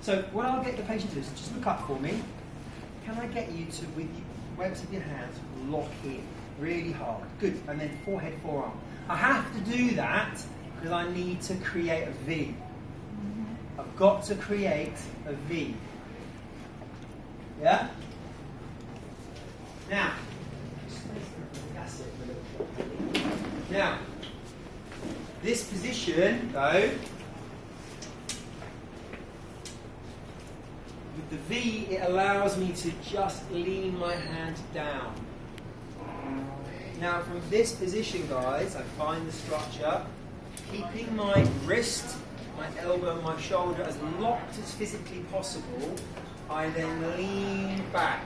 So what I'll get the patient to do is just look up for me. Can I get you to, with the weights of your hands, lock in really hard? Good. And then forehead, forearm. I have to do that because I need to create a V. I've got to create a V. Yeah? Now, now, this position, though, with the V, it allows me to just lean my hand down. Now, from this position, guys, I find the structure, keeping my wrist, my elbow, and my shoulder as locked as physically possible. I then lean back,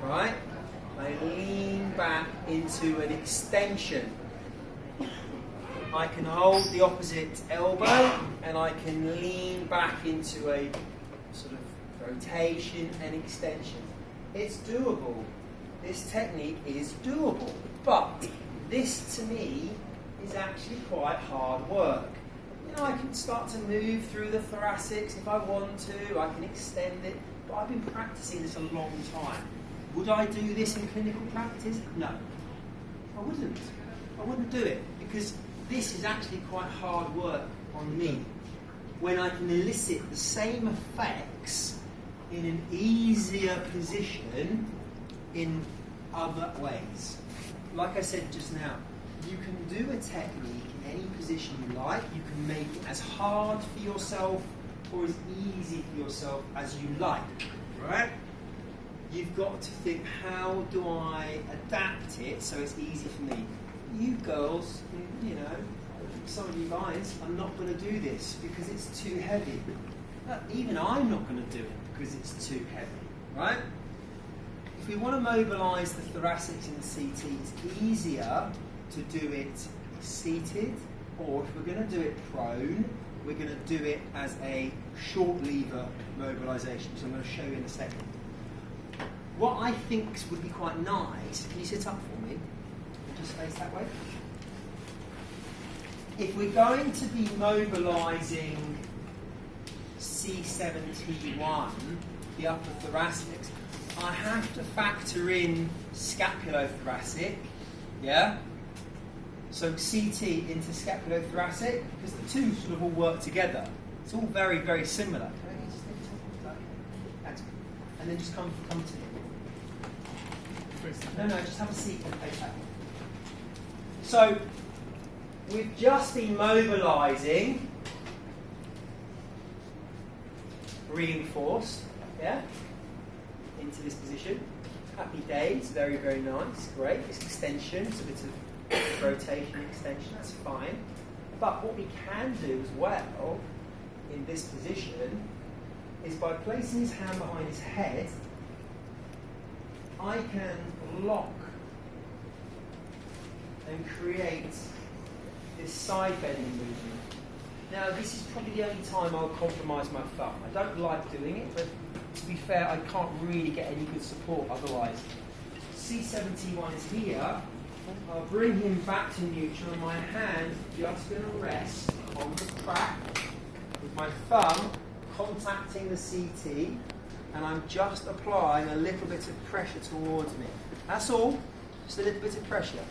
right? I lean back into an extension. I can hold the opposite elbow and I can lean back into a sort of rotation and extension. It's doable. This technique is doable. But this, to me, is actually quite hard work. You know, I can start to move through the thoracics if I want to. I can extend it. But I've been practicing this a long time. Would I do this in clinical practice? No. I wouldn't. I wouldn't do it because this is actually quite hard work on me when I can elicit the same effects in an easier position in other ways. Like I said just now, you can do a technique in any position you like. You can make it as hard for yourself or as easy for yourself as you like, right? You've got to think, how do I adapt it so it's easy for me? You girls, you know, some of you guys are not going to do this because it's too heavy. Even I'm not going to do it because it's too heavy, right? If we want to mobilise the thoracics in the CT, it's easier to do it seated, or if we're going to do it prone, we're going to do it as a short lever mobilisation, which I'm going to show you in a second. What I think would be quite nice, can you sit up for me and just face that way? If we're going to be mobilising C7T1, the upper thoracics, I have to factor in scapulothoracic, yeah? So CT into scapulothoracic, because the two sort of all work together. It's all very, very similar. Can I just take it? And then just come to me. No, just have a seat and face that. So, we've just been mobilising, reinforced, yeah, into this position. Happy days, very, very nice, great. It's extension, it's a bit of rotation extension, that's fine. But what we can do as well in this position is by placing his hand behind his head, I can lock and create this side bending movement. Now, this is probably the only time I'll compromise my thumb. I don't like doing it, but to be fair, I can't really get any good support otherwise. C7T1 is here. I'll bring him back to neutral, and my hand just going to rest on the crack with my thumb contacting the CT, and I'm just applying a little bit of pressure towards me. That's all, just a little bit of pressure.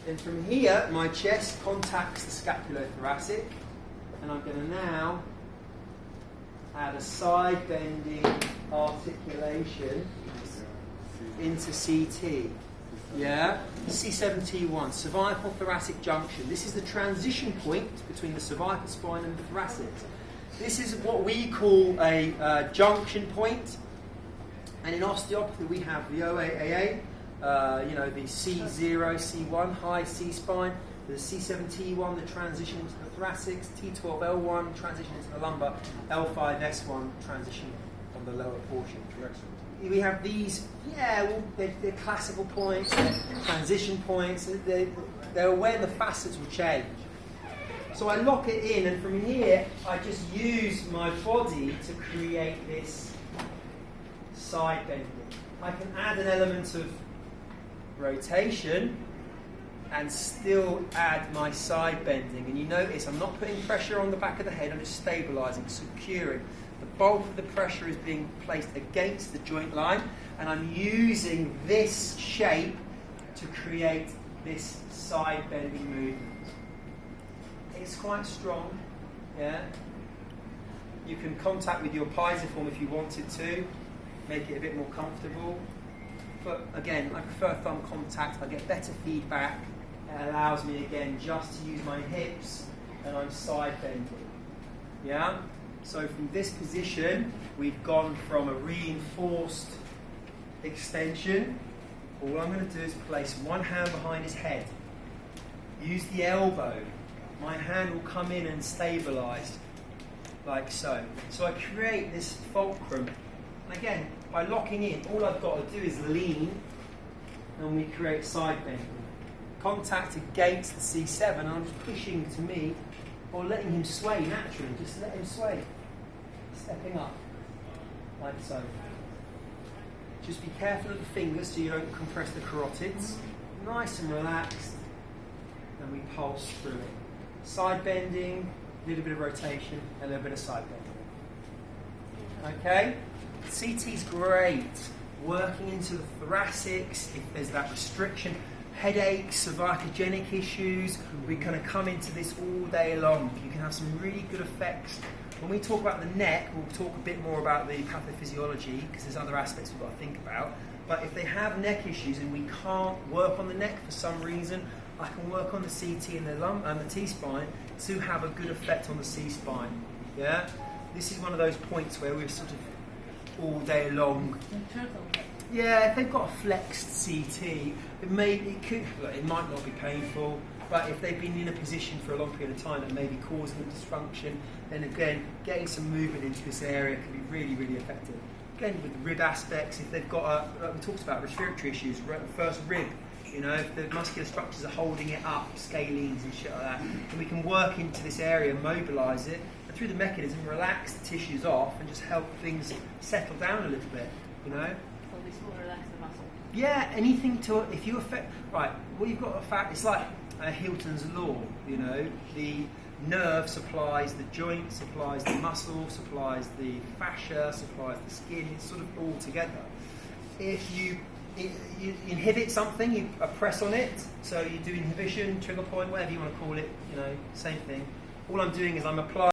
Then from here, my chest contacts the scapulothoracic, and I'm going to now add a side bending articulation into CT. Yeah? C7T1, cervical thoracic junction. This is the transition point between the cervical spine and the thoracic. This is what we call a junction point. And in osteopathy, we have the OAAA, the C0, C1, high C spine, the C7T1, the transition into the thoracics, T12L1, transition into the lumbar, L5S1, transition on the lower portion. We have these, they're classical points, they're transition points, they're where the facets will change. So I lock it in, and from here, I just use my body to create this side bending. I can add an element of rotation and still add my side bending. And you notice I'm not putting pressure on the back of the head, I'm just stabilising, securing. The bulk of the pressure is being placed against the joint line, and I'm using this shape to create this side bending movement. It's quite strong, yeah? You can contact with your piezoform if you wanted to, make it a bit more comfortable. But again, I prefer thumb contact. I get better feedback. It allows me again just to use my hips, and I'm side bending. Yeah? So from this position, we've gone from a reinforced extension. All I'm going to do is place one hand behind his head. Use the elbow. My hand will come in and stabilise, like so. So I create this fulcrum. And again, by locking in, all I've got to do is lean, and we create side bending. Contact against the C7, and I'm just pushing to me, or letting him sway naturally. Just let him sway. Stepping up, like so. Just be careful of the fingers so you don't compress the carotids. Nice and relaxed, and we pulse through it. Side bending, a little bit of rotation, and a little bit of side bending. Okay? CT's great. Working into the thoracics, if there's that restriction. Headaches, cervicogenic issues, we kind of come into this all day long. You can have some really good effects. When we talk about the neck, we'll talk a bit more about the pathophysiology, because there's other aspects we've got to think about. But if they have neck issues and we can't work on the neck for some reason, I can work on the CT and the lump and the T-spine to have a good effect on the C-spine. Yeah? This is one of those points where we're sort of all day long. Yeah, if they've got a flexed CT, it might not be painful, but if they've been in a position for a long period of time that may be causing a dysfunction, then again, getting some movement into this area can be really, really effective. Again, with the rib aspects, if they've got like we talked about respiratory issues, first rib, you know, if the muscular structures are holding it up, scalenes and shit like that, then we can work into this area, mobilise it, and through the mechanism, relax the tissues off and just help things settle down a little bit, you know. Relax the muscle. Yeah, anything to, if you affect, right, what you've got to fact, it's like Hilton's law, you know, the nerve supplies the joint, supplies the muscle, supplies the fascia, supplies the skin, it's sort of all together. If you inhibit something, you press on it, so you do inhibition, trigger point, whatever you want to call it, you know, same thing. All I'm doing is I'm applying